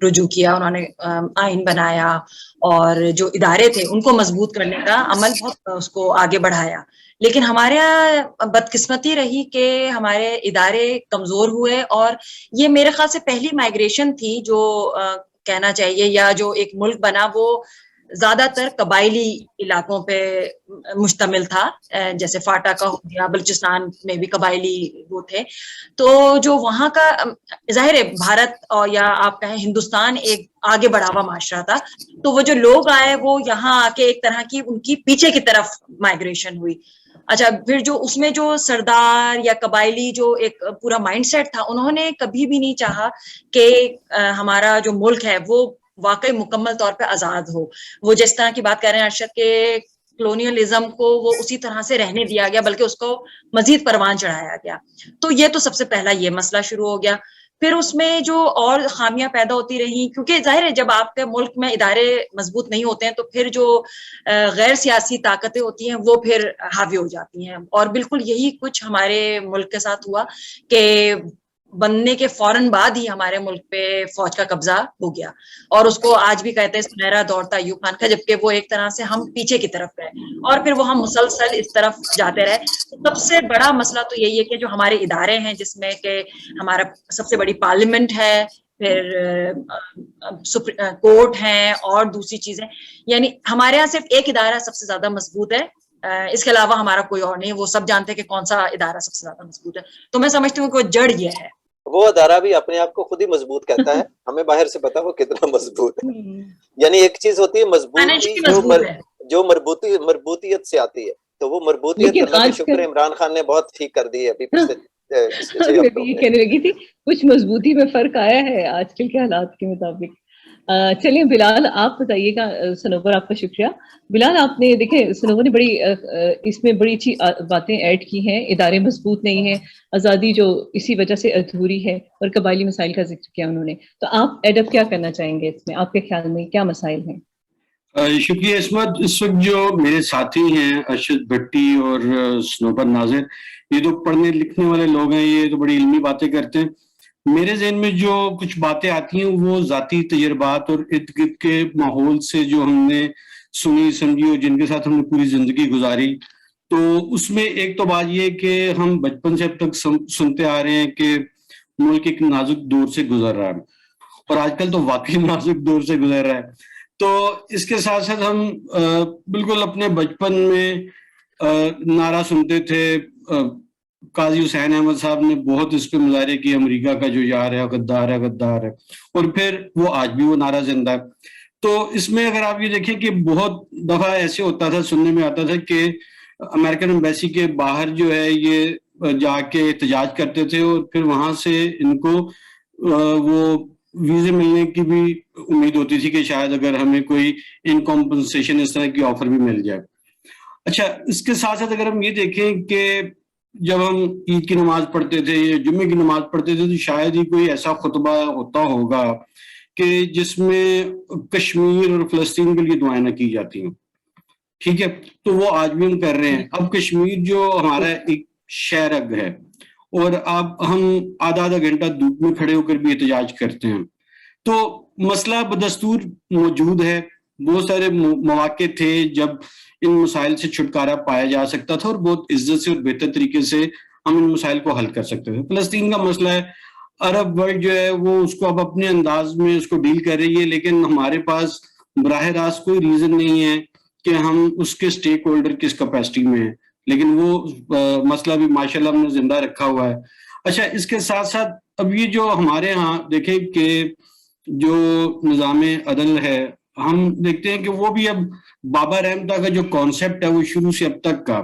رجوع کیا, انہوں نے آئین بنایا اور جو ادارے تھے ان کو مضبوط کرنے کا عمل بہت اس کو آگے بڑھایا. لیکن ہمارے یہاں بدقسمتی رہی کہ ہمارے ادارے کمزور ہوئے, اور یہ میرے خیال سے پہلی مائگریشن تھی جو کہنا چاہیے, یا جو ایک ملک بنا وہ زیادہ تر قبائلی علاقوں پہ مشتمل تھا, جیسے فاٹا کا ہو گیا, بلوچستان میں بھی قبائلی وہ تھے. تو جو وہاں کا ظاہر ہے بھارت اور یا آپ کہیں ہندوستان ایک آگے بڑھا ہوا معاشرہ تھا, تو وہ جو لوگ آئے وہ یہاں آ کے ایک طرح کی ان کی پیچھے کی طرف مائگریشن ہوئی. اچھا, پھر جو اس میں جو سردار یا قبائلی جو ایک پورا مائنڈ سیٹ تھا, انہوں نے کبھی بھی نہیں چاہا کہ ہمارا جو ملک ہے وہ واقعی مکمل طور پہ آزاد ہو. وہ جس طرح کی بات کر رہے ہیں ارشد کے کلونیلزم کو وہ اسی طرح سے رہنے دیا گیا, بلکہ اس کو مزید پروان چڑھایا گیا. تو یہ تو سب سے پہلا یہ مسئلہ شروع ہو گیا. پھر اس میں جو اور خامیاں پیدا ہوتی رہیں, کیونکہ ظاہر ہے جب آپ کے ملک میں ادارے مضبوط نہیں ہوتے ہیں تو پھر جو غیر سیاسی طاقتیں ہوتی ہیں وہ پھر حاوی ہو جاتی ہیں. اور بالکل یہی کچھ ہمارے ملک کے ساتھ ہوا کہ بننے کے فوراً بعد ہی ہمارے ملک پہ فوج کا قبضہ ہو گیا, اور اس کو آج بھی کہتے ہیں سنہرا دور تھا ایوب خان کا, جبکہ وہ ایک طرح سے ہم پیچھے کی طرف گئے اور پھر وہ ہم مسلسل اس طرف جاتے رہے. سب سے بڑا مسئلہ تو یہی ہے کہ جو ہمارے ادارے ہیں, جس میں کہ ہمارا سب سے بڑی پارلیمنٹ ہے, پھر کورٹ ہیں اور دوسری چیزیں, یعنی ہمارے یہاں صرف ایک ادارہ سب سے زیادہ مضبوط ہے, اس کے علاوہ ہمارا کوئی اور نہیں. وہ سب جانتے ہیں کہ کون سا ادارہ سب سے زیادہ مضبوط ہے. تو میں سمجھتی ہوں کہ وہ جڑ یہ ہے. وہ ادارہ بھی اپنے آپ کو خود ہی مضبوط کہتا ہے, ہمیں باہر سے پتا وہ کتنا مضبوط ہے. یعنی ایک چیز ہوتی ہے مضبوطی جو مربوطیت سے آتی ہے, تو وہ مربوطیت اللہ کا شکر عمران خان نے بہت ٹھیک کر دی ہے ابھی پچھلے. یہ کہنے لگی تھی کچھ مضبوطی میں فرق آیا ہے آج کل کے حالات کے مطابق. چلیے بلال آپ بتائیے گا. سنوبر آپ کا شکریہ. بلال آپ نے دیکھیں سنوبر نے بڑی اس میں بڑی اچھی باتیں ایڈ کی ہیں. ادارے مضبوط نہیں ہیں, آزادی جو اسی وجہ سے ادھوری ہے, اور قبائلی مسائل کا ذکر کیا انہوں نے. تو آپ ایڈ اپ کیا کرنا چاہیں گے اس میں, آپ کے خیال میں کیا مسائل ہیں؟ شکریہ عصمت. اس وقت جو میرے ساتھی ہیں ارشد بھٹی اور سنوبر ناظر, یہ تو پڑھنے لکھنے والے لوگ ہیں, یہ تو بڑی علمی باتیں کرتے ہیں. میرے ذہن میں جو کچھ باتیں آتی ہیں وہ ذاتی تجربات اور ارد گرد کے ماحول سے جو ہم نے سنی سمجھی اور جن کے ساتھ ہم نے پوری زندگی گزاری. تو اس میں ایک تو بات یہ کہ ہم بچپن سے اب تک سنتے آ رہے ہیں کہ ملک ایک نازک دور سے گزر رہا ہے, اور آج کل تو واقعی نازک دور سے گزر رہا ہے. تو اس کے ساتھ ساتھ ہم بالکل اپنے بچپن میں نعرہ سنتے تھے. قاضی حسین احمد صاحب نے بہت اس پہ مظاہرے کیے, امریکہ کا جو یار ہے غدار ہے غدار ہے, اور پھر وہ آج بھی وہ نعرہ زندہ ہے. تو اس میں اگر آپ یہ دیکھیں کہ بہت دفعہ ایسے ہوتا تھا, سننے میں آتا تھا کہ امریکن ایمبیسی کے باہر جو ہے یہ جا کے احتجاج کرتے تھے, اور پھر وہاں سے ان کو وہ ویزے ملنے کی بھی امید ہوتی تھی کہ شاید اگر ہمیں کوئی ان کمپنسیشن اس طرح کی آفر بھی مل جائے. اچھا, اس کے ساتھ ساتھ اگر ہم یہ دیکھیں کہ جب ہم عید کی نماز پڑھتے تھے یا جمعے کی نماز پڑھتے تھے تو شاید ہی کوئی ایسا خطبہ ہوتا ہوگا کہ جس میں کشمیر اور فلسطین کے لیے دعائیں نہ کی جاتی ہیں. ٹھیک ہے, تو وہ آج بھی ہم کر رہے ہیں. اب کشمیر جو ہمارا ایک شہرگ ہے, اور اب ہم آدھا گھنٹہ دھوپ میں کھڑے ہو کر بھی احتجاج کرتے ہیں. تو مسئلہ بدستور موجود ہے. بہت سارے مواقع تھے جب ان مسائل سے چھٹکارا پایا جا سکتا تھا, اور بہت عزت سے اور بہتر طریقے سے ہم ان مسائل کو حل کر سکتے تھے. فلسطین کا مسئلہ ہے, عرب ورلڈ جو ہے وہ اس کو اب اپنے انداز میں اس کو ڈیل کر رہی ہے, لیکن ہمارے پاس براہ راست کوئی ریزن نہیں ہے کہ ہم اس کے سٹیک ہولڈر کس کیپیسٹی میں ہیں, لیکن وہ مسئلہ بھی ماشاءاللہ ہم نے زندہ رکھا ہوا ہے. اچھا, اس کے ساتھ ساتھ اب یہ جو ہمارے ہاں دیکھیں کہ جو نظام عدل ہے, ہم دیکھتے ہیں کہ وہ بھی اب بابا رحمتہ کا جو کانسیپٹ ہے وہ شروع سے اب تک کا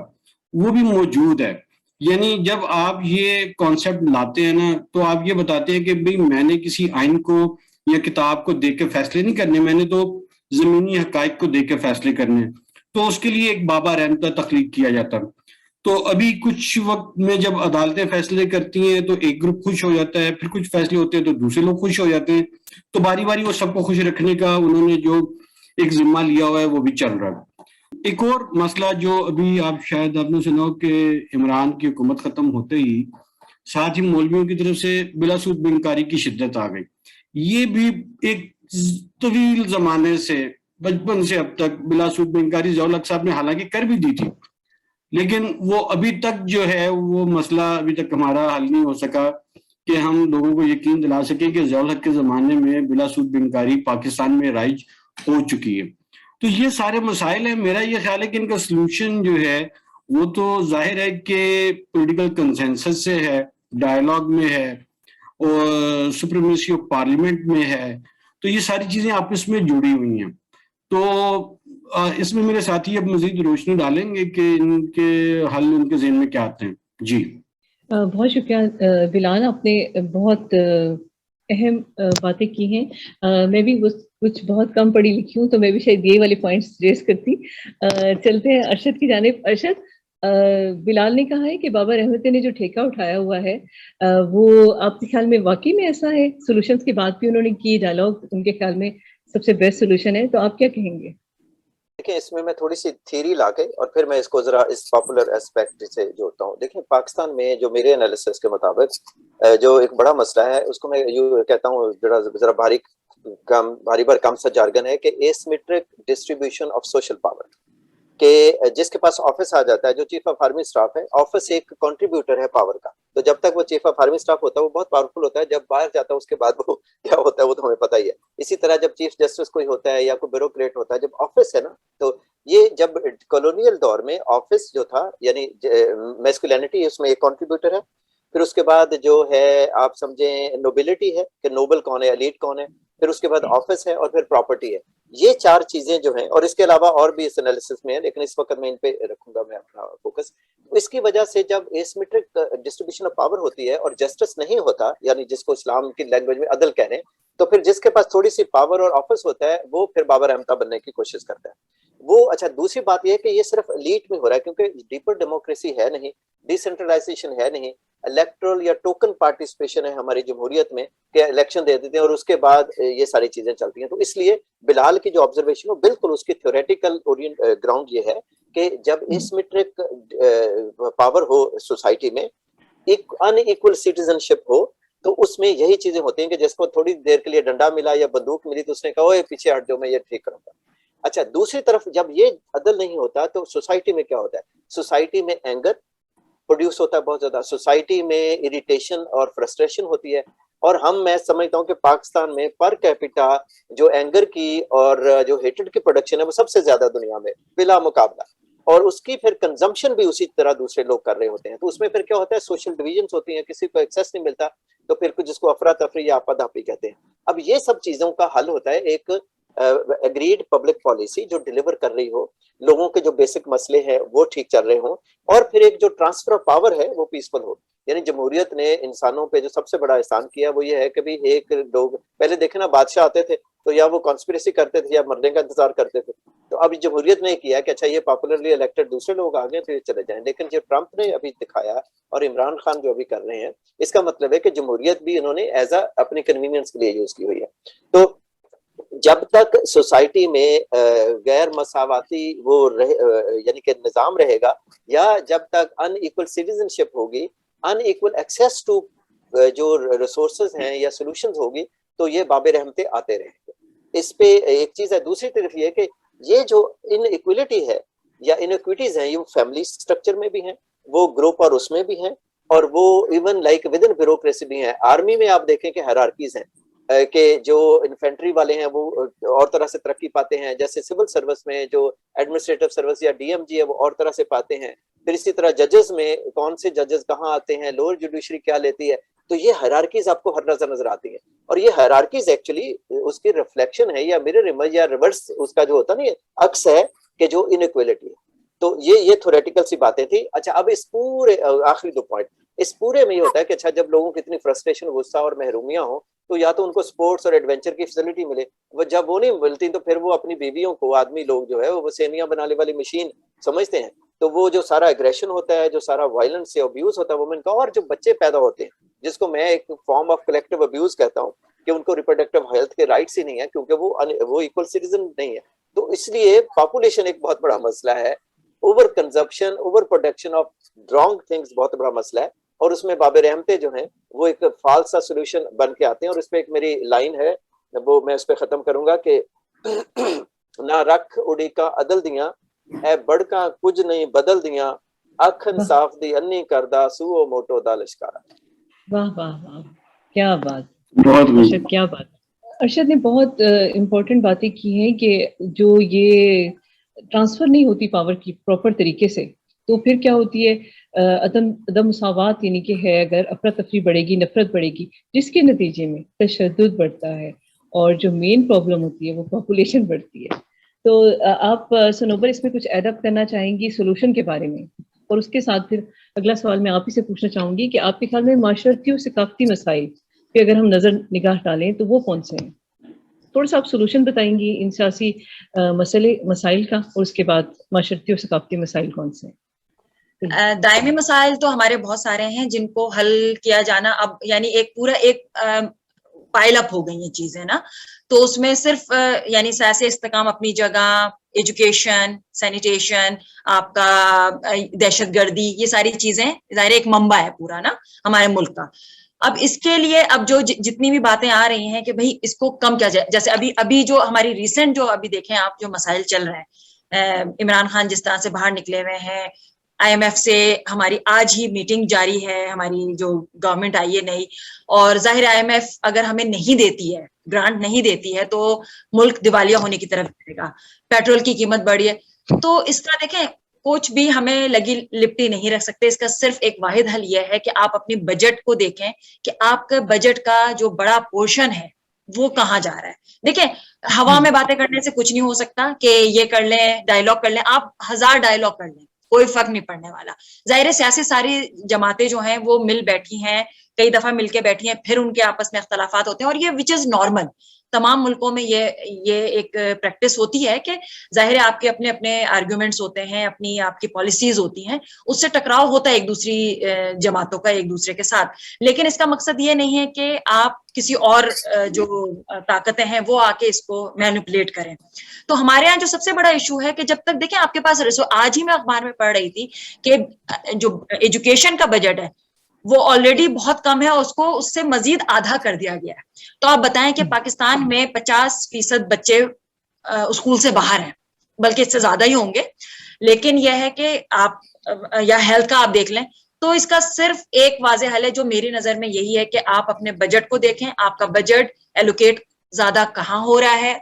وہ بھی موجود ہے. یعنی جب آپ یہ کانسیپٹ لاتے ہیں نا, تو آپ یہ بتاتے ہیں کہ بھئی میں نے کسی آئین کو یا کتاب کو دیکھ کے فیصلے نہیں کرنے, میں نے تو زمینی حقائق کو دیکھ کے فیصلے کرنے. تو اس کے لیے ایک بابا رحمتہ تخلیق کیا جاتا. تو ابھی کچھ وقت میں جب عدالتیں فیصلے کرتی ہیں تو ایک گروپ خوش ہو جاتا ہے, پھر کچھ فیصلے ہوتے ہیں تو دوسرے لوگ خوش ہو جاتے ہیں. تو باری باری وہ سب کو خوش رکھنے کا انہوں نے جو ایک ذمہ لیا ہوا ہے وہ بھی چل رہا ہے. ایک اور مسئلہ جو ابھی شاید آپ نے سنا ہو کہ عمران کی حکومت ختم ہوتے ہی ساتھ ہی مولویوں کی طرف سے بلا سود بینکاری کی شدت آ گئی. یہ بھی ایک طویل زمانے سے بچپن سے اب تک بلا سود بینکاری ضیاء الحق صاحب نے حالانکہ کر بھی دی تھی، لیکن وہ ابھی تک جو ہے وہ مسئلہ ابھی تک ہمارا حل نہیں ہو سکا کہ ہم لوگوں کو یقین دلا سکیں کہ ضیاء الحق کے زمانے میں بلا سود بینکاری پاکستان میں رائج ہو چکی ہے. تو یہ سارے مسائل ہیں. میرا یہ خیال ہے کہ ان کا سلوشن جو ہے وہ تو ظاہر ہے کہ پولیٹیکل کنسنسس سے ہے، ڈائلاگ میں ہے اور سپریمیسی آف پارلیمنٹ میں ہے. تو یہ ساری چیزیں آپس میں جڑی ہوئی ہیں. تو اس میں میرے ساتھی اب مزید روشنی ڈالیں گے کہ ان کے حل ان کے ذہن میں کیا آتے ہیں. جی بہت شکریہ بلال، آپ نے بہت اہم باتیں کی ہیں. میں بھی کچھ بہت کم پڑھی لکھی ہوں تو میں بھی شاید یہ والے پوائنٹس ریز کرتی. چلتے ہیں ارشد کی جانب. ارشد، بلال نے کہا ہے کہ بابر احمد نے جو ٹھیکہ اٹھایا ہوا ہے وہ آپ کے خیال میں واقعی میں ایسا ہے؟ سولوشنز کی بات بھی انہوں نے کی، ڈائلاگ ان کے خیال میں سب سے بیسٹ سولوشن ہے، تو آپ کیا کہیں گے؟ دیکھیں اس میں تھوڑی سی تھیری لا کے اور پھر میں اس کو ذرا اس پاپولر اسپیکٹ سے جوڑتا ہوں. دیکھیں پاکستان میں جو میرے انالیسس کے مطابق جو ایک بڑا مسئلہ ہے اس کو میں یوں کہتا ہوں، ذرا بھاری بھر کم سا جارگن ہے کہ asymmetric distribution of social power, کہ جس کے پاس آفس آ جاتا ہے، جو چیف آف آرمی اسٹاف ہے، آفس ایک کنٹریبیوٹر ہے پاور کا. تو جب تک وہ چیف آف آرمی اسٹاف ہوتا ہے وہ بہت پاورفل ہوتا ہے، جب باہر جاتا ہے اس کے بعد وہ کیا ہوتا ہے وہ تو ہمیں پتہ ہی ہے. اسی طرح جب چیف جسٹس کوئی ہوتا ہے یا کوئی بیوروکریٹ ہوتا ہے، جب آفس ہے نا، تو یہ جب کالونیل دور میں آفس جو تھا یعنی میسکولینٹی اس میں ایک کنٹریبیوٹر ہے، پھر اس کے بعد جو ہے آپ سمجھیں نوبلٹی ہے کہ نوبل کون ہے، ایلیٹ کون ہے، پھر اس کے بعد آفس ہے اور پھر پراپرٹی ہے. یہ چار چیزیں جو ہیں، اور اس کے علاوہ اور بھی اس انالیسس میں ہے لیکن اس وقت میں ان پہ رکھوں گا میں اپنا فوکس. اس کی وجہ سے جب ایسیمیٹرک ڈسٹریبیوشن آف پاور ہوتی ہے اور جسٹس نہیں ہوتا، یعنی جس کو اسلام کی لینگویج میں عدل کہہ رہے ہیں، تو پھر جس کے پاس تھوڑی سی پاور اور آفس ہوتا ہے وہ پھر بابر احمد بننے کی کوشش کرتا ہے وہ. اچھا، دوسری بات یہ ہے کہ یہ صرف ایلیٹ میں ہو رہا ہے کیونکہ ڈیپر ڈیموکریسی ہے نہیں، ڈی سینٹرلائزیشن ہے نہیں، الیکٹرل یا ٹوکن پارٹیسپیشن ہے ہماری جمہوریت میں کہ الیکشن دے دیتے ہیں اور اس کے بعد یہ ساری چیزیں چلتی ہیں. تو اس لیے بلال کی جو آبزرویشن ہو بالکل اس کی تھیوریٹیکل گراؤنڈ یہ ہے کہ جب ایسیمیٹرک پاور ہو سوسائٹی میں، ان ایکول سٹیزن شپ ہو، تو اس میں یہی چیزیں ہوتی ہیں کہ جس کو تھوڑی دیر کے لیے ڈنڈا ملا یا بندوق ملی تو اس نے کہا اوے پیچھے ہٹ جاؤ میں یہ ٹھیک کروں گا. اچھا، دوسری طرف جب یہ عدل نہیں ہوتا تو سوسائٹی میں کیا ہوتا ہے؟ سوسائٹی میں اینگر پروڈیوس ہوتا ہے بہت زیادہ، سوسائٹی میں اریٹیشن اور فرسٹریشن ہوتی ہے. اور میں سمجھتا ہوں کہ پاکستان میں پر کیپیٹا جو اینگر کی اور جو ہیٹڈ کی پروڈکشن ہے وہ سب سے زیادہ دنیا میں بلا مقابلہ، اور اس کی پھر کنزمپشن بھی اسی طرح دوسرے لوگ کر رہے ہوتے ہیں. تو اس میں پھر کیا ہوتا ہے؟ سوشل ڈویژنز ہوتی ہیں، کسی کو ایکسیس نہیں ملتا، تو پھر کچھ جس کو افراتفری یا آپا دھاپی کہتے ہیں. اب یہ سب چیزوں کا حل ہوتا ہے ایک اگریڈ پبلک پالیسی جو ڈیلیور کر رہی ہو، لوگوں کے جو بیسک مسئلے ہیں وہ ٹھیک چل رہے ہوں، اور پھر ایک جو ٹرانسفر آف پاور ہے وہ پیسفل ہو. یعنی جمہوریت نے انسانوں پہ جو سب سے بڑا احسان کیا وہ یہ ہے کہ بھی ایک لوگ پہلے دیکھیں نا، بادشاہ آتے تھے تو یا وہ کانسپریسی کرتے تھے یا مرنے کا انتظار کرتے تھے. تو اب جمہوریت نے کیا کہ اچھا یہ پاپولرلی الیکٹڈ دوسرے لوگ آ گئے تو یہ چلے جائیں. لیکن جو ٹرمپ نے ابھی دکھایا اور عمران خان جو ابھی کر رہے ہیں، اس کا مطلب ہے کہ جمہوریت بھی انہوں نے ایز اے اپنی کنوینئنس کے لیے یوز کی ہوئی ہے. تو جب تک سوسائٹی میں غیر مساواتی وہ یعنی کہ نظام رہے گا، یا جب تک ان ایکول سٹیزن شپ ہوگی، ان ایکول ایکسیس ٹو جو ریسورسز ہیں یا سولوشنز ہوگی، تو یہ بابر رحمتیں آتے رہیں گے. اس پہ ایک چیز ہے. دوسری طرف یہ کہ یہ جو ان ایکولیٹی ہے یا انیکویٹیز ہیں، یہ فیملی سٹرکچر میں بھی ہیں، وہ گروپ اور اس میں بھی ہیں، اور وہ even like with in bureaucracy بھی ہیں. آرمی میں آپ دیکھیں کہ ہیرارکیز ہیں کہ جو انفینٹری والے ہیں وہ اور طرح سے ترقی پاتے ہیں، جیسے سول سروس میں جو ایڈمنسٹریٹو سروس یا ڈی ایم جی ہے وہ اور طرح سے پاتے ہیں. پھر اسی طرح ججز میں کون سے ججز کہاں آتے ہیں، لوور جوڈیشری کیا لیتی ہے. تو یہ ہیرارکیز آپ کو ہر نظر آتی ہیں، اور یہ ہیرارکیز ایکچولی اس کی ریفلیکشن ہے یا میرر امیج یا ریورس اس کا جو ہوتا نہیں عکس ہے کہ جو انیکویلٹی ہے. تو یہ تھیوریٹیکل سی باتیں تھی. اچھا، اب اس پورے آخری 2 پوائنٹ، اس پورے میں یہ ہوتا ہے کہ اچھا جب لوگوں کی اتنی فرسٹریشن، غصہ اور محرومیاں ہوں تو یا تو ان کو سپورٹس اور ایڈونچر کی فیسلٹی ملے، وہ جب وہ نہیں ملتی تو پھر وہ اپنی بیویوں کو، آدمی لوگ جو ہے وہ سیویاں بنانے والی مشین سمجھتے ہیں. تو وہ جو سارا ایگریشن ہوتا ہے، جو سارا وائلنس یا ابیوز ہوتا ہے وومن کا، اور جو بچے پیدا ہوتے ہیں جس کو میں ایک فارم آف کلیکٹیو ابیوز کہتا ہوں کہ ان کو ریپروڈکٹیو ہیلتھ کے رائٹس ہی نہیں ہے کیونکہ وہ ایکول سٹیزن نہیں ہے. تو اس لیے پاپولیشن ایک بہت بڑا مسئلہ ہے. Over consumption, over production of wrong things بہت بڑا مسئلہ ہے. اور اس میں باب رحمتے جو ہیں وہ ایک فالس سا سولوشن بن کے آتے ہیں. اور اس پہ ایک میری لائن ہے, وہ میں اس پہ ختم کروں گا کہ نہ رکھ اڑی کا عدل دیاں اے بڑھ کا کچھ نہیں بدل دیاں اکھ انصاف دی انی کردہ سو موٹو دا لشکارا. واہ واہ واہ, کیا بات, بہت ارشد کیا بات. ارشد نے بہت امپورٹنٹ باتیں کی ہیں کہ جو یہ ٹرانسفر نہیں ہوتی پاور کی پراپر طریقے سے, تو پھر کیا ہوتی ہے, عدم مساوات, یعنی کہ ہے اگر افراتفری بڑھے گی, نفرت بڑھے گی, جس کے نتیجے میں تشدد بڑھتا ہے, اور جو مین پرابلم ہوتی ہے وہ پاپولیشن بڑھتی ہے. تو آپ سنوبر اس میں کچھ ایڈ اپ کرنا چاہیں گی سولوشن کے بارے میں؟ اور اس کے ساتھ پھر اگلا سوال میں آپ ہی سے پوچھنا چاہوں گی کہ آپ کے خیال میں معاشرتی اور ثقافتی مسائل پہ اگر ہم نگاہ ڈالیں تو وہ کون سے ہیں؟ تھوڑا سا آپ سولوشن بتائیں گی ان سیاسی مسائل کا, اور اس کے بعد معاشرتی اور ثقافتی مسائل کون سے ہیں؟ دائمی مسائل تو ہمارے بہت سارے ہیں جن کو حل کیا جانا اب یعنی ایک پورا ایک پائل اپ ہو گئی یہ چیزیں نا. تو اس میں صرف یعنی سیاسی استحکام اپنی جگہ, ایجوکیشن, سینیٹیشن, آپ کا دہشت گردی, یہ ساری چیزیں ظاہر ایک منبع ہے پورا نا ہمارے ملک کا. اب اس کے لیے اب جو جتنی بھی باتیں آ رہی ہیں کہ بھئی اس کو کم کیا جائے, جیسے ابھی جو ہماری ریسنٹ جو ابھی دیکھیں آپ جو مسائل چل رہے ہیں, عمران خان جس طرح سے باہر نکلے ہوئے ہیں, آئی ایم ایف سے ہماری آج ہی میٹنگ جاری ہے, ہماری جو گورنمنٹ آئی ہے نئی, اور ظاہر آئی ایم ایف اگر ہمیں نہیں دیتی ہے, گرانٹ نہیں دیتی ہے, تو ملک دیوالیہ ہونے کی طرف جائے گا. پیٹرول کی قیمت بڑھی ہے, تو اس کا دیکھیں کچھ بھی ہمیں لگی لپٹی نہیں رکھ سکتے. اس کا صرف ایک واحد حل یہ ہے کہ آپ اپنی بجٹ کو دیکھیں کہ آپ کے بجٹ کا جو بڑا پورشن ہے وہ کہاں جا رہا ہے. دیکھیں ہوا میں باتیں کرنے سے کچھ نہیں ہو سکتا کہ یہ کر لیں, ڈائیلاگ کر لیں, آپ 1000 ڈائیلاگ کر لیں, کوئی فرق نہیں پڑنے والا. ظاہر سیاسی ساری جماعتیں جو ہیں وہ مل بیٹھی ہیں, کئی دفعہ مل کے بیٹھی ہیں, پھر ان کے آپس میں اختلافات ہوتے ہیں, اور یہ وچ از نارمل. تمام ملکوں میں یہ ایک پریکٹس ہوتی ہے کہ ظاہر آپ کے اپنے اپنے آرگومنٹس ہوتے ہیں, اپنی آپ کی پالیسیز ہوتی ہیں, اس سے ٹکراؤ ہوتا ہے ایک دوسری جماعتوں کا ایک دوسرے کے ساتھ. لیکن اس کا مقصد یہ نہیں ہے کہ آپ کسی اور جو طاقتیں ہیں وہ آ کے اس کو مینیپولیٹ کریں. تو ہمارے یہاں جو سب سے بڑا ایشو ہے کہ جب تک دیکھیں آپ کے پاس آج ہی میں اخبار میں پڑھ رہی تھی کہ جو ایجوکیشن کا بجٹ ہے وہ آلریڈی بہت کم ہے, اور اس کو اس سے مزید آدھا کر دیا گیا ہے. تو آپ بتائیں کہ پاکستان میں 50% بچے اسکول سے باہر ہیں, بلکہ اس سے زیادہ ہی ہوں گے. لیکن یہ ہے کہ آپ یا ہیلتھ کا آپ دیکھ لیں, تو اس کا صرف ایک واضح حل ہے جو میری نظر میں یہی ہے کہ آپ اپنے بجٹ کو دیکھیں, آپ کا بجٹ ایلوکیٹ زیادہ کہاں ہو رہا ہے,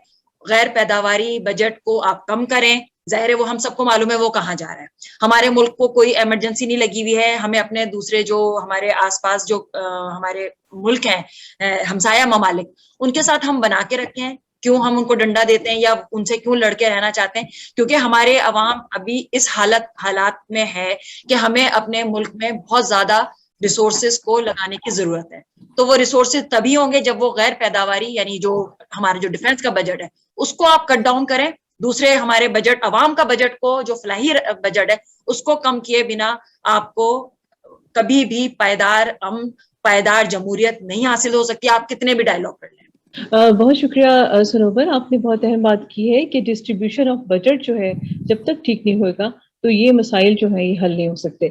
غیر پیداواری بجٹ کو آپ کم کریں. ظاہر ہے وہ ہم سب کو معلوم ہے وہ کہاں جا رہا ہے. ہمارے ملک کو کوئی ایمرجنسی نہیں لگی ہوئی ہے, ہمیں اپنے دوسرے جو ہمارے آس پاس جو ہمارے ملک ہیں ہمسایہ ممالک, ان کے ساتھ ہم بنا کے رکھے ہیں. کیوں ہم ان کو ڈنڈا دیتے ہیں یا ان سے کیوں لڑ کے رہنا چاہتے ہیں؟ کیونکہ ہمارے عوام ابھی اس حالات میں ہے کہ ہمیں اپنے ملک میں بہت زیادہ ریسورسز کو لگانے کی ضرورت ہے. تو وہ ریسورسز تبھی ہوں گے جب وہ غیر پیداواری یعنی جو ہمارے جو ڈیفنس کا بجٹ ہے اس کو آپ کٹ ڈاؤن کریں. دوسرے ہمارے بجٹ, عوام کا بجٹ کو جو فلاحی بجٹ ہے اس کو کم کیے بنا آپ کو کبھی بھی پائیدار جمہوریت نہیں حاصل ہو سکتی, آپ کتنے بھی ڈائیلاگ کر لیں. بہت شکریہ سنوبر, آپ نے بہت اہم بات کی ہے کہ ڈسٹریبیوشن آف بجٹ جو ہے جب تک ٹھیک نہیں ہوگا تو یہ مسائل جو ہیں یہ حل نہیں ہو سکتے.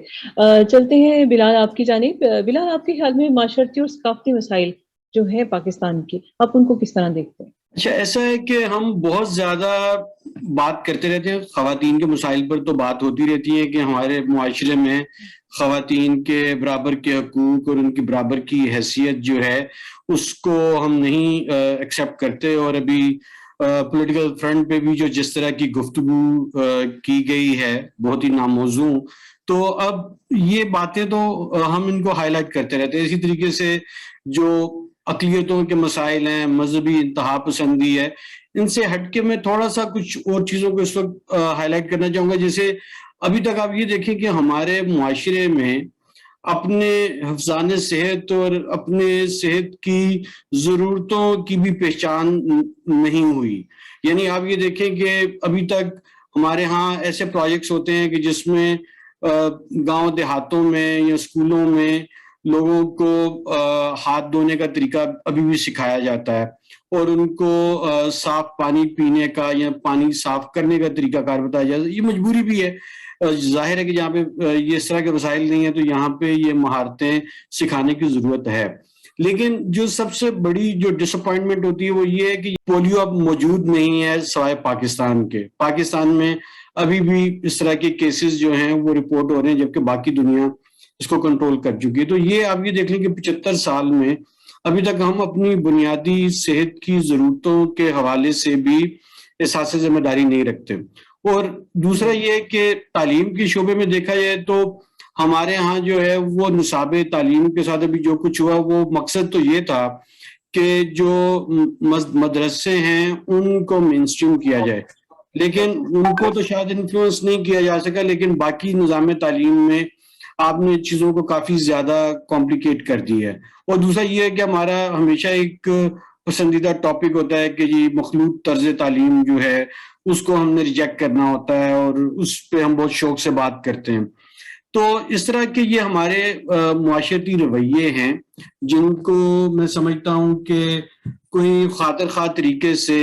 چلتے ہیں بلال آپ کی جانب. بلال, آپ کے خیال میں معاشرتی اور ثقافتی مسائل جو ہیں پاکستان کے, آپ ان کو کس طرح دیکھتے ہیں؟ اچھا, ایسا ہے کہ ہم بہت زیادہ بات کرتے رہتے ہیں خواتین کے مسائل پر, تو بات ہوتی رہتی ہے کہ ہمارے معاشرے میں خواتین کے برابر کے حقوق اور ان کی برابر کی حیثیت جو ہے اس کو ہم نہیں ایکسیپٹ کرتے. اور ابھی پولیٹیکل فرنٹ پہ بھی جو جس طرح کی گفتگو کی گئی ہے بہت ہی ناموزوں, تو اب یہ باتیں تو ہم ان کو ہائی لائٹ کرتے رہتے ہیں. اسی طریقے سے جو اقلیتوں کے مسائل ہیں, مذہبی انتہا پسندی ہے, ان سے ہٹ کے میں تھوڑا سا کچھ اور چیزوں کو اس وقت ہائی لائٹ کرنا چاہوں گا. جیسے ابھی تک آپ یہ دیکھیں کہ ہمارے معاشرے میں اپنے حفظان صحت اور اپنے صحت کی ضرورتوں کی بھی پہچان نہیں ہوئی. یعنی آپ یہ دیکھیں کہ ابھی تک ہمارے ہاں ایسے پروجیکٹس ہوتے ہیں کہ جس میں گاؤں دیہاتوں میں یا اسکولوں میں لوگوں کو ہاتھ دھونے کا طریقہ ابھی بھی سکھایا جاتا ہے, اور ان کو صاف پانی پینے کا یا پانی صاف کرنے کا طریقہ کار بتایا جاتا ہے. یہ مجبوری بھی ہے, ظاہر ہے کہ جہاں پہ یہ اس طرح کے وسائل نہیں ہیں تو یہاں پہ یہ مہارتیں سکھانے کی ضرورت ہے. لیکن جو سب سے بڑی جو ڈس اپوائنٹمنٹ ہوتی ہے وہ یہ ہے کہ پولیو اب موجود نہیں ہے سوائے پاکستان کے. پاکستان میں ابھی بھی اس طرح کے کیسز جو ہیں وہ رپورٹ ہو رہے ہیں جبکہ باقی دنیا اس کو کنٹرول کر چکی ہے. تو یہ آپ یہ دیکھ لیں کہ 75 سال میں ابھی تک ہم اپنی بنیادی صحت کی ضرورتوں کے حوالے سے بھی احساس ذمہ داری نہیں رکھتے. اور دوسرا یہ کہ تعلیم کے شعبے میں دیکھا جائے تو ہمارے ہاں جو ہے وہ نصاب تعلیم کے ساتھ ابھی جو کچھ ہوا وہ مقصد تو یہ تھا کہ جو مدرسے ہیں ان کو مین اسٹریم کیا جائے, لیکن ان کو تو شاید انفلوئنس نہیں کیا جا سکا. لیکن باقی نظام تعلیم میں آپ نے چیزوں کو کافی زیادہ کمپلیکیٹ کر دی ہے. اور دوسرا یہ ہے کہ ہمارا ہمیشہ ایک پسندیدہ ٹاپک ہوتا ہے کہ جی مخلوط طرز تعلیم جو ہے اس کو ہم نے ریجیکٹ کرنا ہوتا ہے اور اس پہ ہم بہت شوق سے بات کرتے ہیں. تو اس طرح کے یہ ہمارے معاشرتی رویے ہیں جن کو میں سمجھتا ہوں کہ کوئی خاطر خواہ طریقے سے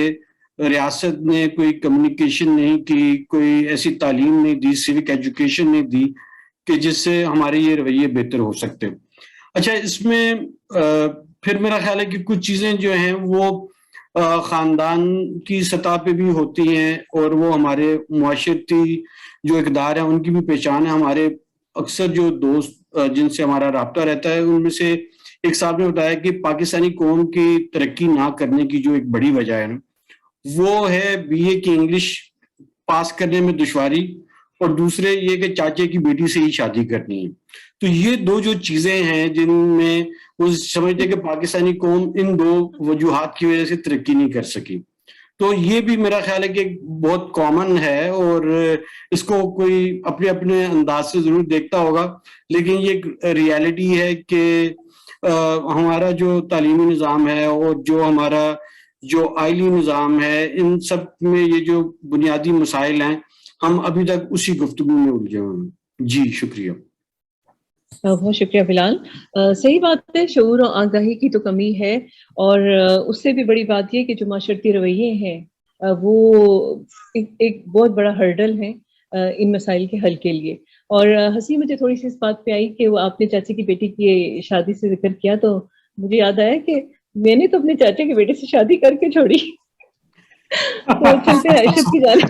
ریاست نے کوئی کمیونیکیشن نہیں کی, کوئی ایسی تعلیم نہیں دی, سیوک ایجوکیشن نہیں دی کہ جس سے ہمارے یہ رویے بہتر ہو سکتے. اچھا, اس میں پھر میرا خیال ہے کہ کچھ چیزیں جو ہیں وہ خاندان کی سطح پہ بھی ہوتی ہیں اور وہ ہمارے معاشرتی جو اقدار ہیں ان کی بھی پہچان ہے. ہمارے اکثر جو دوست جن سے ہمارا رابطہ رہتا ہے ان میں سے ایک صاحب نے بتایا کہ پاکستانی قوم کی ترقی نہ کرنے کی جو ایک بڑی وجہ ہے نا وہ ہے BA کی انگلش پاس کرنے میں دشواری, اور دوسرے یہ کہ چاچے کی بیٹی سے ہی شادی کرنی ہے. تو یہ دو جو چیزیں ہیں جن میں وہ سمجھتے کہ پاکستانی قوم ان دو وجوہات کی وجہ سے ترقی نہیں کر سکی. تو یہ بھی میرا خیال ہے کہ بہت کامن ہے اور اس کو کوئی اپنے اپنے انداز سے ضرور دیکھتا ہوگا, لیکن یہ ریالٹی ہے کہ ہمارا جو تعلیمی نظام ہے اور جو ہمارا جو آئلی نظام ہے ان سب میں یہ جو بنیادی مسائل ہیں ہم ابھی تک اسی گفتگو میں الجھے ہوئے ہیں. جی شکریہ. بہت شکریہ بلال. صحیح بات ہے, شعور و آگاہی کی تو کمی ہے, اور اس سے بھی بڑی بات یہ کہ جو معاشرتی رویے ہیں وہ ایک بہت بڑا ہرڈل ہے ان مسائل کے حل کے لیے. اور ہنسی مجھے تھوڑی سی اس بات پہ آئی کہ وہ آپ نے چاچی کی بیٹی کی شادی سے ذکر کیا تو مجھے یاد آیا کہ میں نے تو اپنے چاچے کی بیٹی سے شادی کر کے چھوڑی. تو چلتے ہیں عائشت کی جانب.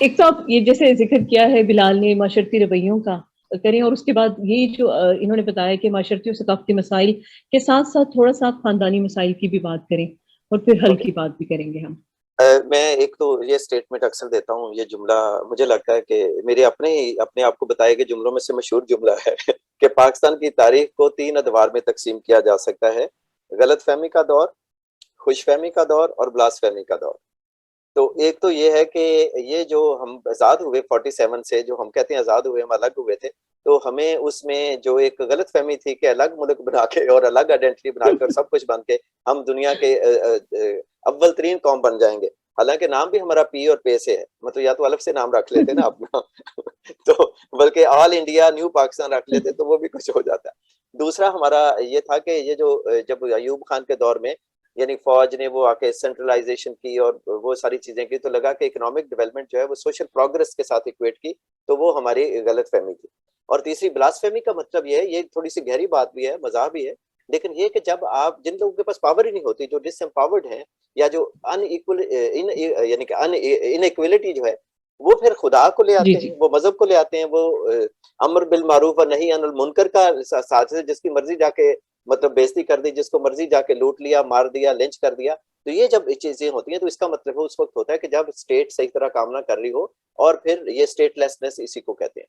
ایک تو آپ یہ جیسے ذکر کیا ہے بلال نے معاشرتی رویوں کا کریں, اور اس کے بعد یہ جو انہوں نے بتایا کہ معاشرتی اور ثقافتی مسائل کے ساتھ ساتھ تھوڑا سا خاندانی مسائل کی بھی بات کریں اور پھر حل کی بات بھی کریں گے ہم. میں ایک تو یہ سٹیٹمنٹ اکثر دیتا ہوں, یہ جملہ مجھے لگتا ہے کہ میرے اپنے آپ کو بتائے گئے جملوں میں سے مشہور جملہ ہے کہ پاکستان کی تاریخ کو 3 ادوار میں تقسیم کیا جا سکتا ہے: غلط فہمی کا دور, خوش فہمی کا دور اور بلاس فہمی کا دور. تو ایک تو یہ ہے کہ یہ جو ہم آزاد ہوئے 47 سے, جو ہم کہتے ہیں آزاد ہوئے, ہم الگ ہوئے تھے, تو ہمیں اس میں جو ایک غلط فہمی تھی کہ الگ ملک بنا کے اور الگ آئیڈینٹی بنا کے اور سب کچھ بن کے ہم دنیا کے اول ترین قوم بن جائیں گے. حالانکہ نام بھی ہمارا پی اور پے سے ہے, مطلب یا تو الگ سے نام رکھ لیتے نا اپنا تو بلکہ آل انڈیا نیو پاکستان رکھ لیتے تو وہ بھی کچھ ہو جاتا. دوسرا ہمارا یہ تھا کہ یہ جو جب ایوب خان کے دور میں یعنی فوج نے وہ آ کے سینٹرلائزیشن کی اور وہ ساری چیزیں کی, تو لگا کہ اکنامک ڈیولپمنٹ جو ہے وہ سوشل پروگرس کے ساتھ ایکویٹ کی, تو وہ ہماری غلط فہمی تھی. اور تیسری بلاس فہمی کا مطلب یہ ہے, یہ تھوڑی سی گہری بات بھی ہے, مزاح بھی ہے, لیکن یہ کہ جب آپ جن لوگوں کے پاس پاور ہی نہیں ہوتی, جو ڈس امپاورڈ ہیں یا جو یعنی کہ انیکویلٹی جو ہے, وہ پھر خدا کو لے آتے ہیں, وہ مذہب کو لے آتے ہیں, وہ امر بالمعروف اور نہی عن المنکر کا ساتھ ہے, جس کی مرضی جا کے مطلب بےزتی کر دی, جس کو مرضی جا کے لوٹ لیا, مار دیا, لنچ کر دیا. تو یہ جب چیزیں ہوتی ہیں تو اس کا مطلب اس وقت ہوتا ہے کہ جب اسٹیٹ صحیح طرح کام نہ کر رہی ہو, اور پھر یہ اسٹیٹ لیسنس اسی کو کہتے ہیں.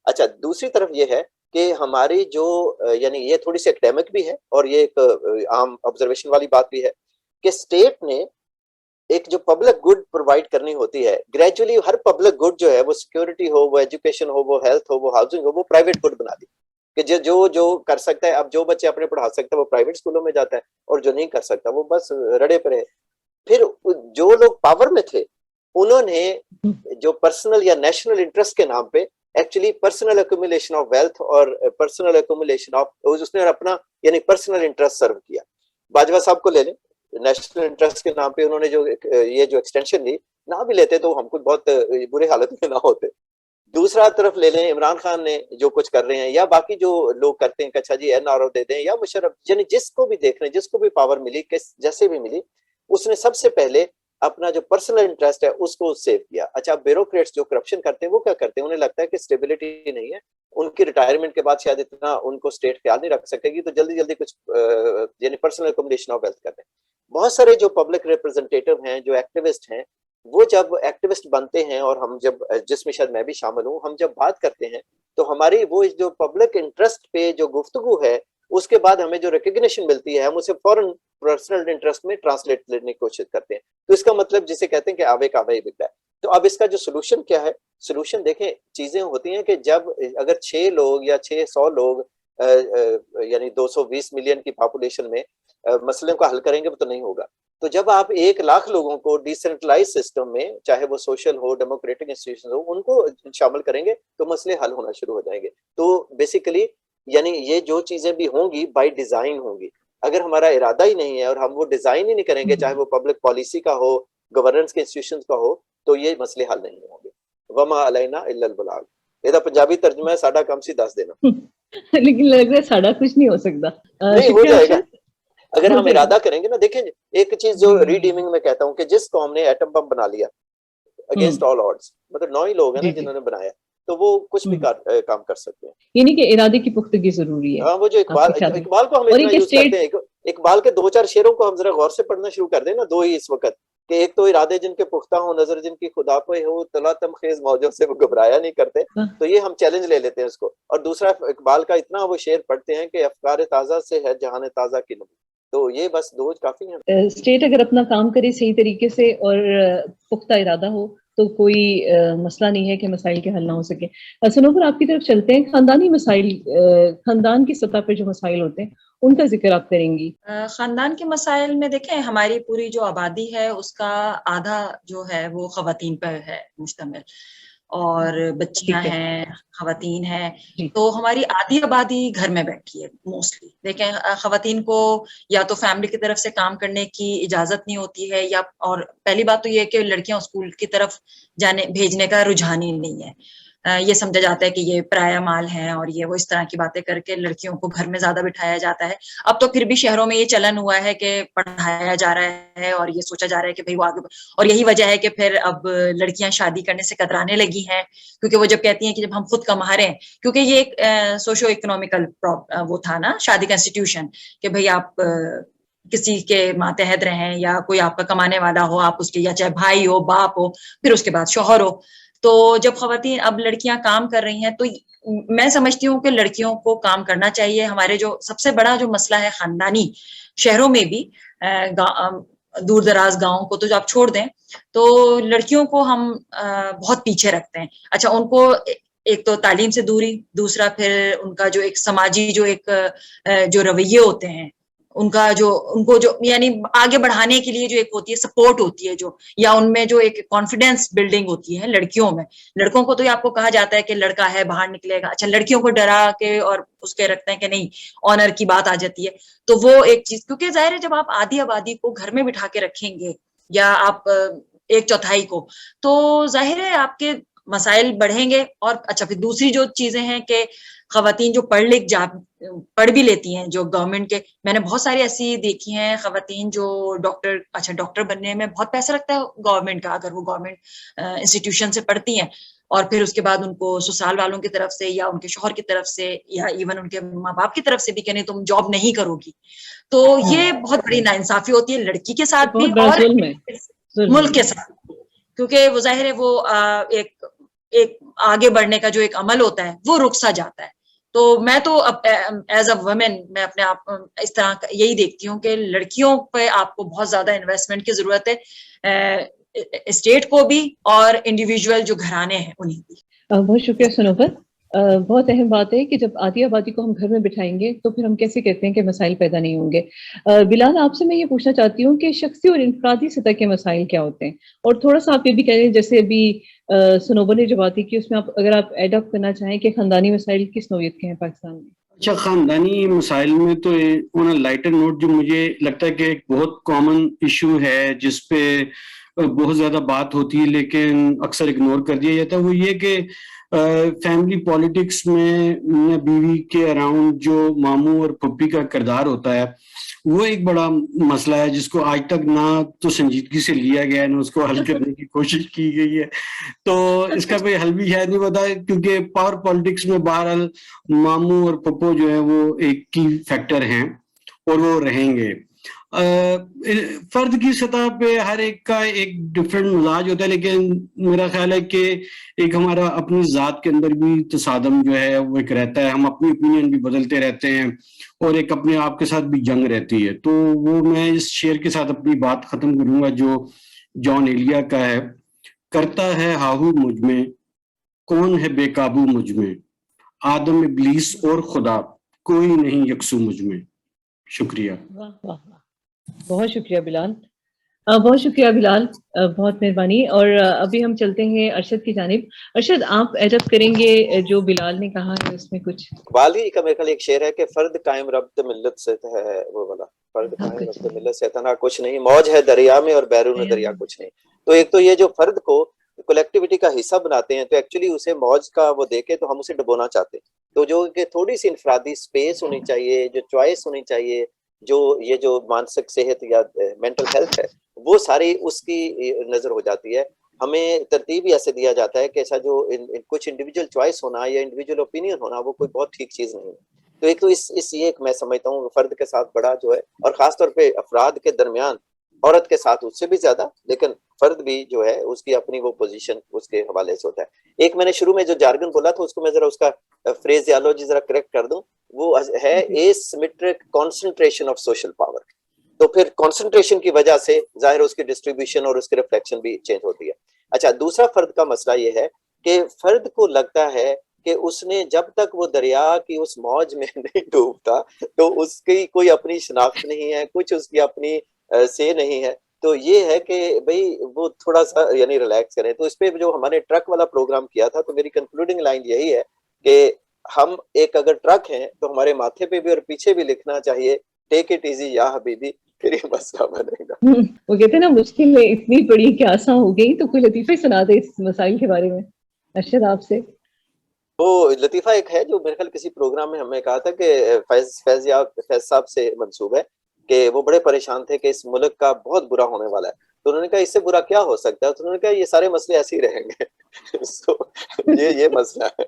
اچھا, دوسری طرف یہ ہے کہ ہماری جو یعنی یہ تھوڑی سی اکیڈمک بھی ہے اور یہ ایک عام آبزرویشن والی بات بھی ہے کہ اسٹیٹ نے ایک جو پبلک گڈ پرووائڈ کرنی ہوتی ہے, گریجولی ہر پبلک گڈ جو ہے, وہ سیکورٹی ہو, وہ ایجوکیشن ہو, وہ ہیلتھ ہو, وہ ہاؤسنگ ہو, وہ پرائیویٹ گڈ بنا دی کہ جو کر سکتا ہے. اب جو بچے اپنے پڑھا سکتا ہے وہ پرائیویٹ اسکولوں میں جاتا ہے, اور جو نہیں کر سکتا وہ بس رڑے پڑے. پھر جو لوگ پاور میں تھے انہوں نے جو پرسنل یا نیشنل انٹرسٹ کے نام پہ actually personal accumulation of wealth اور پرسنل ایکومولیشن آف اس نے اپنا یعنی پرسنل انٹرسٹ سرو کیا. باجوہ صاحب کو لے لیں, نیشنل انٹرسٹ کے نام پہ انہوں نے جو یہ جو ایکسٹینشن لی نہ بھی لیتے تو ہم کچھ بہت برے حالت میں نہ ہوتے. دوسرا طرف لے لیں عمران خان نے جو کچھ کر رہے ہیں یا باقی جو لوگ کرتے ہیں کہ اچھا جی NRO دے دیں یا مشرف, یعنی جس کو بھی دیکھ رہے ہیں جس کو بھی پاور ملی جیسے بھی ملی اس نے سب سے پہلے اپنا جو پرسنل انٹرسٹ ہے اس کو سیو کیا. اچھا بیوروکریٹس جو کرپشن کرتے ہیں وہ کیا کرتے ہیں, انہیں لگتا ہے کہ اسٹیبلٹی نہیں ہے, ان کی ریٹائرمنٹ کے بعد شاید اتنا ان کو اسٹیٹ خیال نہیں رکھ سکے گی تو جلدی جلدی کچھ یعنی پرسنل اکوموڈیشن آف ویلتھ کرتے ہیں. بہت سارے جو پبلک ریپرزینٹیٹو ہیں جو ایکٹیوسٹ ہیں وہ جب ایکٹیوسٹ بنتے ہیں اور ہم جب جس میں شاید میں بھی شامل ہوں, ہم جب بات کرتے ہیں تو ہماری وہ جو پبلک انٹرسٹ پہ جو گفتگو ہے اس کے بعد ہمیں جو ریکگنیشن ملتی ہے ہم اسے فوراً پرسنل انٹرسٹ میں ٹرانسلیٹ کرنے کی کوشش کرتے ہیں. تو اس کا مطلب جسے کہتے ہیں کہ آوے کا آوے بکتا ہے. تو اب اس کا جو سولوشن کیا ہے, سولوشن دیکھیں چیزیں ہوتی ہیں کہ جب اگر 6 لوگ یا 600 لوگ یعنی 220 ملین کی پاپولیشن میں مسئلے کو حل کریں گے تو نہیں ہوگا. تو جب آپ 1 لاکھ لوگوں کو ڈیسینٹرلائز سسٹم میں چاہے وہ سوشل ہو ڈیموکریٹک انسٹیٹیوشن ہو ان کو شامل کریں گے تو مسئلے حل ہونا شروع ہو جائیں گے. تو بیسیکلی یعنی یہ جو چیزیں بھی ہوں گی بائی ڈیزائن ہوں گی. اگر ہمارا ارادہ ہی نہیں ہے اور ہم وہ ڈیزائن ہی نہیں کریں گے چاہے وہ پبلک پالیسی کا ہو گورننس کے انسٹیٹیوشنز کا ہو تو یہ مسئلے حل نہیں ہوں گے. وما علینا الا البلاغ. یہ پنجابی ترجمہ ہے, ساڈا کام سی دس دینا. لیکن لگ رہا ہے ساڈا کچھ نہیں ہو سکتا. نہیں ہو جائے گا اگر ہم ارادہ کریں گے نا. دیکھیں ایک چیز جو ریڈیمنگ میں کہتا ہوں کہ جس قوم نے ایٹم بم بنا لیا اگینسٹ آل آڈز, مطلب 9 ہی لوگ ہیں نا جنہوں نے بنایا, تو وہ کچھ بھی کام کر سکتے ہیں. یعنی کہ ارادے کی پختگی ضروری ہے. ہاں وہ جو اقبال کو ہم اتنا یوز کرتے ہیں, اقبال کے 2-4 شعروں کو ہم ذرا غور سے پڑھنا شروع کر دیں نا, 2 ہی اس وقت کہ ایک تو ارادے جن کے پختہ ہوں نظر جن کی خدا پہ ہو طلع تمخیز موجوں سے وہ گھبرایا نہیں کرتے, تو یہ ہم چیلنج لے لیتے ہیں اس کو. اور دوسرا اقبال کا اتنا وہ شعر پڑھتے ہیں کہ افکار تازہ سے ہے جہان تازہ کی نبی. تو یہ بس 2 کافی ہیں. اسٹیٹ اگر اپنا کام کرے صحیح طریقے سے اور پختہ ارادہ ہو تو کوئی مسئلہ نہیں ہے کہ مسائل کے حل نہ ہو سکے. سنوبر آپ کی طرف چلتے ہیں. خاندانی مسائل, خاندان کی سطح پہ جو مسائل ہوتے ہیں ان کا ذکر آپ کریں گی. خاندان کے مسائل میں دیکھیں ہماری پوری جو آبادی ہے اس کا آدھا جو ہے وہ خواتین پر ہے مشتمل, اور بچیاں ہیں خواتین ہیں. تو ہماری آدھی آبادی گھر میں بیٹھی ہے موسٹلی. دیکھیں خواتین کو یا تو فیملی کی طرف سے کام کرنے کی اجازت نہیں ہوتی ہے, یا اور پہلی بات تو یہ کہ لڑکیاں اسکول کی طرف بھیجنے کا رجحان ہی نہیں ہے. یہ سمجھا جاتا ہے کہ یہ پرایا مال ہے اور یہ وہ اس طرح کی باتیں کر کے لڑکیوں کو گھر میں زیادہ بٹھایا جاتا ہے. اب تو پھر بھی شہروں میں یہ چلن ہوا ہے کہ پڑھایا جا رہا ہے اور یہ سوچا جا رہا ہے کہ بھئی وہ آگے, اور یہی وجہ ہے کہ پھر اب لڑکیاں شادی کرنے سے کترانے لگی ہیں, کیونکہ وہ جب کہتی ہیں کہ جب ہم خود کما رہے ہیں, کیونکہ یہ ایک سوشو اکنامیکل وہ تھا نا شادی کا انسٹیٹیوشن کہ بھئی آپ کسی کے ماتحت رہیں یا کوئی آپ کا کمانے والا ہو, آپ اس کے یا چاہے بھائی ہو باپ ہو پھر اس کے بعد شوہر ہو. تو جب خواتین اب لڑکیاں کام کر رہی ہیں تو میں سمجھتی ہوں کہ لڑکیوں کو کام کرنا چاہیے. ہمارے جو سب سے بڑا جو مسئلہ ہے خاندانی شہروں میں بھی, دور دراز گاؤں کو تو آپ چھوڑ دیں, تو لڑکیوں کو ہم بہت پیچھے رکھتے ہیں. اچھا ان کو ایک تو تعلیم سے دوری, دوسرا پھر ان کا جو ایک سماجی جو ایک جو رویے ہوتے ہیں ان کو جو یعنی آگے بڑھانے کے لیے جو ایک ہوتی ہے سپورٹ ہوتی ہے جو, یا ان میں جو ایک کانفیڈینس بلڈنگ ہوتی ہے لڑکیوں میں. لڑکوں کو تو آپ کو کہا جاتا ہے کہ لڑکا ہے باہر نکلے گا, اچھا لڑکیوں کو ڈرا کے اور اس کے رکھتے ہیں کہ نہیں آنر کی بات آ جاتی ہے. تو وہ ایک چیز, کیونکہ ظاہر ہے جب آپ آدھی آبادی کو گھر میں بٹھا کے رکھیں گے یا آپ 1/4 کو, تو ظاہر ہے آپ کے مسائل بڑھیں گے. اور اچھا پھر دوسری جو چیزیں ہیں کہ خواتین جو پڑھ بھی لیتی ہیں جو گورنمنٹ کے, میں نے بہت ساری ایسی دیکھی ہیں خواتین جو ڈاکٹر بننے میں بہت پیسہ لگتا ہے گورنمنٹ کا, اگر وہ گورنمنٹ انسٹیٹیوشن سے پڑھتی ہیں اور پھر اس کے بعد ان کو سسرال والوں کی طرف سے یا ان کے شوہر کی طرف سے یا ایون ان کے ماں باپ کی طرف سے بھی کہنے تم جاب نہیں کرو گی, تو یہ بہت بڑی ناانصافی ہوتی ہے لڑکی کے ساتھ بھی اور ملک کے ساتھ, کیونکہ وہ ظاہر ہے وہ ایک آگے بڑھنے کا جو ایک عمل ہوتا ہے وہ رک سا جاتا ہے. تو میں تو ایز اے وومن میں اپنے آپ اس طرح یہی دیکھتی ہوں کہ لڑکیوں پہ آپ کو بہت زیادہ انویسٹمنٹ کی ضرورت ہے, اسٹیٹ کو بھی اور انڈیویجول جو گھرانے ہیں انہیں بھی. بہت شکریہ سنوبر. بہت اہم بات ہے کہ جب آدھی آبادی کو ہم گھر میں بٹھائیں گے تو پھر ہم کیسے کہتے ہیں کہ مسائل پیدا نہیں ہوں گے. بلال آپ سے میں یہ پوچھنا چاہتی ہوں کہ شخصی اور انفرادی سطح کے مسائل کیا ہوتے ہیں, اور تھوڑا سا آپ یہ بھی کہہ رہے ہیں جیسے ابھی سنوبر نے جو باتیں کی اس میں اگر آپ ایڈ اپ کرنا چاہیں کہ خاندانی مسائل کس نوعیت کے ہیں پاکستان میں. اچھا، خاندانی مسائل میں تو آن لائٹر نوٹ جو مجھے لگتا ہے کہ ایک بہت کامن ایشو ہے جس پہ بہت زیادہ بات ہوتی ہے لیکن اکثر اگنور کر دیا جاتا ہے، وہ یہ کہ فیملی پالیٹکس میں بیوی کے اراؤنڈ جو ماموں اور پھپھی کا کردار ہوتا ہے وہ ایک بڑا مسئلہ ہے جس کو آج تک نہ تو سنجیدگی سے لیا گیا ہے نہ اس کو حل کرنے کی کوشش کی گئی ہے. تو اس کا کوئی حل بھی شاید نہیں ہوتا کیونکہ پاور پالیٹکس میں بہرحال ماموں اور پپو جو ہے وہ ایک کی فیکٹر ہیں اور وہ رہیں گے. فرد کی سطح پہ ہر ایک کا ایک ڈفرینٹ مزاج ہوتا ہے لیکن میرا خیال ہے کہ ایک ہمارا اپنی ذات کے اندر بھی تصادم جو ہے وہ ایک رہتا ہے، ہم اپنی اوپینین بھی بدلتے رہتے ہیں اور ایک اپنے آپ کے ساتھ بھی جنگ رہتی ہے. تو وہ میں اس شعر کے ساتھ اپنی بات ختم کروں گا جو جان ایلیا کا ہے. کرتا ہے ہاہو مجھ میں، کون ہے بے قابو مجھ میں، آدم ابلیس اور خدا، کوئی نہیں یکسو مجھ میں. شکریہ. واہ واہ واہ، بہت شکریہ بلال، بہت شکریہ بلال، بہت مہربانی. اور ابھی ہم چلتے ہیں ارشد کی جانب. ارشد، آپ ایڈ اپ کریں گے جو بلال نے کہا ہے اس میں کچھ؟ والی کا میرے خیال ایک شعر ہے کہ فرد قائم ربط ملت سے ہے، وہ والا فرد قائم ربط ملت سے تنہا کچھ نہیں، موج ہے دریا میں اور بیرون دریا کچھ نہیں. تو ایک تو یہ جو فرد کو کولیکٹیوٹی کا حصہ بناتے ہیں تو ایکچولی اسے موج کا وہ دیکھے تو ہم اسے ڈبونا چاہتے ہیں. تو جو کہ تھوڑی سی انفرادی سپیس ہونی چاہیے، جو چوائس ہونی چاہیے، جو یہ جو مانسک صحت یا مینٹل ہیلتھ ہے وہ ساری اس کی نظر ہو جاتی ہے. ہمیں ترتیب ہی ایسے دیا جاتا ہے کہ ایسا جو کچھ انڈیویجول چوائس ہونا یا انڈیویجول اوپینین ہونا وہ کوئی بہت ٹھیک چیز نہیں ہے. تو ایک تو اس یہ ایک میں سمجھتا ہوں فرد کے ساتھ بڑا جو ہے، اور خاص طور پہ افراد کے درمیان عورت کے ساتھ اس سے بھی زیادہ، لیکن فرد بھی جو ہے اس کی اپنی وہ پوزیشن اس کے حوالے سے ہوتا ہے. ایک میں نے شروع میں جو جارگن بولا تھا اس کو میں ذرا اس کا فریزیالوجی ذرا کریکٹ کر دوں، وہ ہے asymmetric concentration of social power. تو پھر کانسنٹریشن کی وجہ سے ظاہر اس کی ڈسٹریبیوشن اور اس کی ریفلیکشن بھی چینج ہوتی ہے. اچھا، دوسرا فرد کا مسئلہ یہ ہے کہ فرد کو لگتا ہے کہ اس نے جب تک وہ دریا کی اس موج میں نہیں ڈوبتا تو اس کی کوئی اپنی شناخت نہیں ہے، کچھ اس کی اپنی سے نہیں ہے. تو یہ ہے کہ بھئی وہ تھوڑا سا یعنی ریلیکس کریں. تو اس پہ جو ہم نے ٹرک والا پروگرام کیا تھا تو میری کنکلوڈنگ لائن یہی ہے کہ ہم ایک اگر ٹرک ہیں تو ہمارے ماتھے پہ بھی اور پیچھے بھی لکھنا چاہیے ٹیک اٹ ایزی یا حبیبی، پھر یہ مسئلہ بنے گا. وہ کہتے ہیں نا مشکل میں اتنی بڑی کہ آسان ہو گئی. تو کوئی لطیفے سنا دے اس مسائل کے بارے میں ارشد آپ سے. وہ لطیفہ ایک ہے جو میرے خیال کسی پروگرام میں ہمیں کہا تھا کہ فیض صاحب سے منسوب ہے کہ وہ بڑے پریشان تھے کہ اس ملک کا بہت برا ہونے والا ہے. تو انہوں نے کہا اس سے برا کیا ہو سکتا ہے؟ تو انہوں نے کہا یہ سارے مسئلے ایسے ہی رہیں گے. یہ مسئلہ ہے.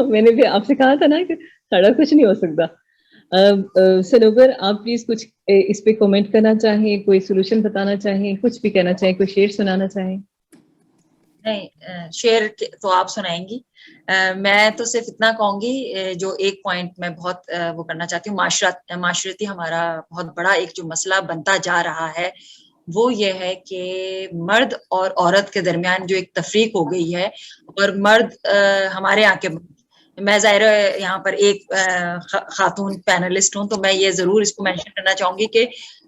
میں نے بھی آپ سے کہا تھا نا کہ سارا کچھ نہیں ہو سکتا. سنوبر، آپ پلیز کچھ اس پہ کومنٹ کرنا چاہیں، کوئی سولوشن بتانا چاہیں، کچھ بھی کہنا چاہیں، کوئی شعر سنانا چاہیں؟ نہیں، شعر تو آپ سنائیں گی. میں تو صرف اتنا کہوں گی، جو ایک پوائنٹ میں بہت وہ کرنا چاہتی ہوں، معاشرتی ہمارا بہت بڑا ایک جو مسئلہ بنتا جا رہا ہے وہ یہ ہے کہ مرد اور عورت کے درمیان جو ایک تفریق ہو گئی ہے. اور مرد ہمارے یہاں کے، میں ظاہر یہاں پر ایک خاتون پینلسٹ ہوں تو میں یہ ضرور اس کو مینشن کرنا چاہوں گی کہ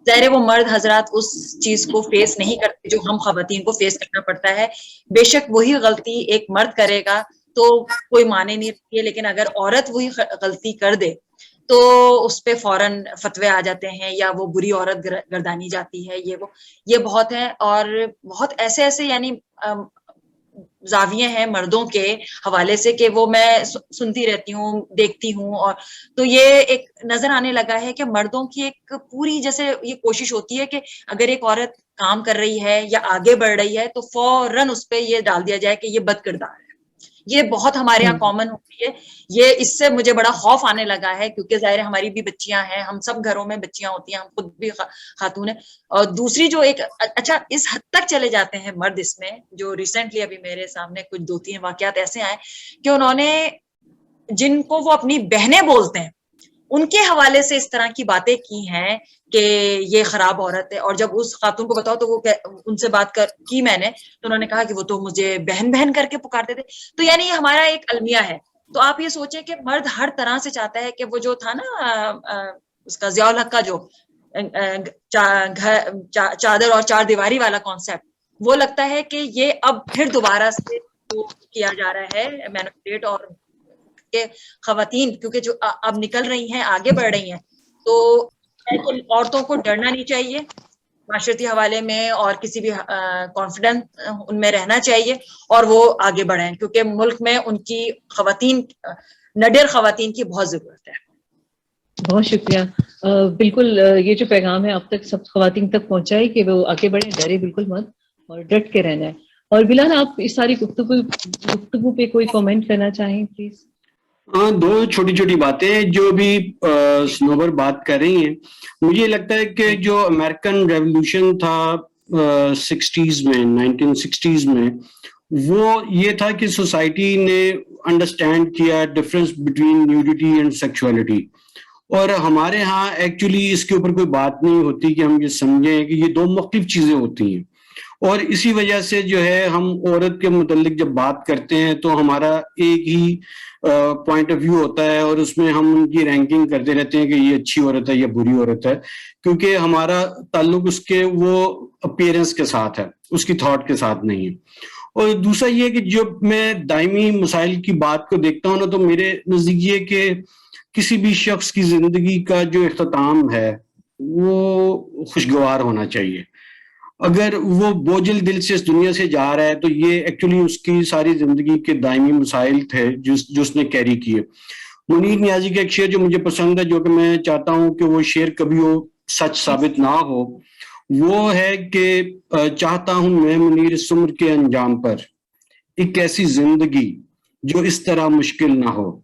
ظاہر وہ مرد حضرات اس چیز کو فیس نہیں کرتے جو ہم خواتین کو فیس کرنا پڑتا ہے. بے شک وہی غلطی ایک مرد کرے گا تو کوئی معنی نہیں رکھتی ہے، لیکن اگر عورت وہی غلطی کر دے تو اس پہ فوراً فتوے آ جاتے ہیں یا وہ بری عورت گردانی جاتی ہے. یہ بہت ہے. اور بہت ایسے یعنی زاویے ہیں مردوں کے حوالے سے کہ وہ میں سنتی رہتی ہوں، دیکھتی ہوں. اور تو یہ ایک نظر آنے لگا ہے کہ مردوں کی ایک پوری جیسے یہ کوشش ہوتی ہے کہ اگر ایک عورت کام کر رہی ہے یا آگے بڑھ رہی ہے تو فوراً اس پہ یہ ڈال دیا جائے کہ یہ بد کردار ہے. یہ بہت ہمارے یہاں کامن ہوتی ہے. یہ اس سے مجھے بڑا خوف آنے لگا ہے کیونکہ ظاہر ہماری بھی بچیاں ہیں، ہم سب گھروں میں بچیاں ہوتی ہیں، ہم خود بھی خاتون ہیں. اور دوسری جو ایک اچھا اس حد تک چلے جاتے ہیں مرد اس میں، جو ریسنٹلی ابھی میرے سامنے کچھ 2-3 واقعات ایسے آئے کہ انہوں نے جن کو وہ اپنی بہنیں بولتے ہیں ان کے حوالے سے اس طرح کی باتیں کی ہیں کہ یہ خراب عورت ہے. اور جب اس خاتون کو بتاؤ تو وہ ان سے بات کی میں نے تو انہوں نے کہا کہ وہ تو مجھے بہن بہن کر کے پکارتے تھے. تو یعنی یہ ہمارا ایک المیہ ہے. تو آپ یہ سوچیں کہ مرد ہر طرح سے چاہتا ہے کہ وہ جو تھا نا اس کا ضیاء الحق کا جو چادر اور چار دیواری والا کانسیپٹ، وہ لگتا ہے کہ یہ اب پھر دوبارہ سے کیا جا رہا ہے مینیپولیٹ اور کہ خواتین کیونکہ جو اب نکل رہی ہیں آگے بڑھ رہی ہیں تو عورتوں کو ڈرنا نہیں چاہیے معاشرتی حوالے میں اور کسی بھی کانفیڈنس ان میں رہنا چاہیے اور وہ آگے بڑھیں کیونکہ ملک میں ان کی خواتین نڈر خواتین کی بہت ضرورت ہے. بہت شکریہ. بالکل یہ جو پیغام ہے اب تک سب خواتین تک پہنچائے کہ وہ آگے بڑھیں, ڈرے بالکل مت اور ڈٹ کے رہنا ہے. اور بلال آپ اس ساری گفتگو پہ کوئی کامنٹ کرنا چاہیں پلیز؟ ہاں, دو چھوٹی چھوٹی باتیں جو بھی سنوبر بات کر رہی ہیں. مجھے لگتا ہے کہ جو امریکن ریولوشن تھا 60s میں 1960s میں, وہ یہ تھا کہ سوسائٹی نے انڈرسٹینڈ کیا difference between nudity and sexuality. اور ہمارے ہاں ایکچولی اس کے اوپر کوئی بات نہیں ہوتی کہ ہم یہ سمجھیں کہ یہ دو مختلف چیزیں ہوتی ہیں. اور اسی وجہ سے جو ہے ہم عورت کے متعلق جب بات کرتے ہیں تو ہمارا ایک ہی پوائنٹ آف ویو ہوتا ہے اور اس میں ہم ان کی رینکنگ کرتے رہتے ہیں کہ یہ اچھی عورت ہے یا بری عورت ہے, کیونکہ ہمارا تعلق اس کے وہ اپیئرنس کے ساتھ ہے, اس کی تھاٹ کے ساتھ نہیں ہے. اور دوسرا یہ کہ جب میں دائمی مسائل کی بات کو دیکھتا ہوں نا, تو میرے نزدیک یہ کہ کسی بھی شخص کی زندگی کا جو اختتام ہے وہ خوشگوار ہونا چاہیے. اگر وہ بوجھل دل سے اس دنیا سے جا رہا ہے تو یہ ایکچولی اس کی ساری زندگی کے دائمی مسائل تھے جو اس نے کیری کیے. منیر نیازی کا ایک شعر جو مجھے پسند ہے, جو کہ میں چاہتا ہوں کہ وہ شعر کبھی وہ سچ ثابت نہ ہو, وہ ہے کہ چاہتا ہوں میں منیر اس عمر کے انجام پر ایک ایسی زندگی جو اس طرح مشکل نہ ہو.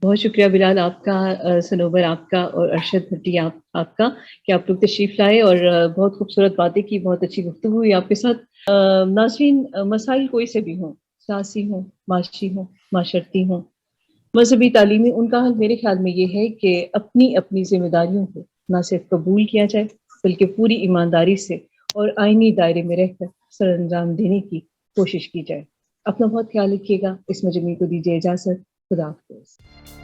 بہت شکریہ بلال آپ کا, سنوبر آپ کا, اور ارشد بھٹی آپ کا کہ آپ لوگ تشریف لائے اور بہت خوبصورت باتیں کی, بہت اچھی گفتگو ہوئی آپ کے ساتھ. ناظرین, مسائل کوئی سے بھی ہوں, سیاسی ہوں, معاشی ہوں, معاشرتی ہوں, مذہبی, تعلیمی, ان کا حل میرے خیال میں یہ ہے کہ اپنی اپنی ذمہ داریوں کو نہ صرف قبول کیا جائے بلکہ پوری ایمانداری سے اور آئینی دائرے میں رہ کر سر انجام دینے کی کوشش کی جائے. اپنا بہت خیال رکھیے گا. اس مجموعے کو دیجیے اجازت. خدا حافظ.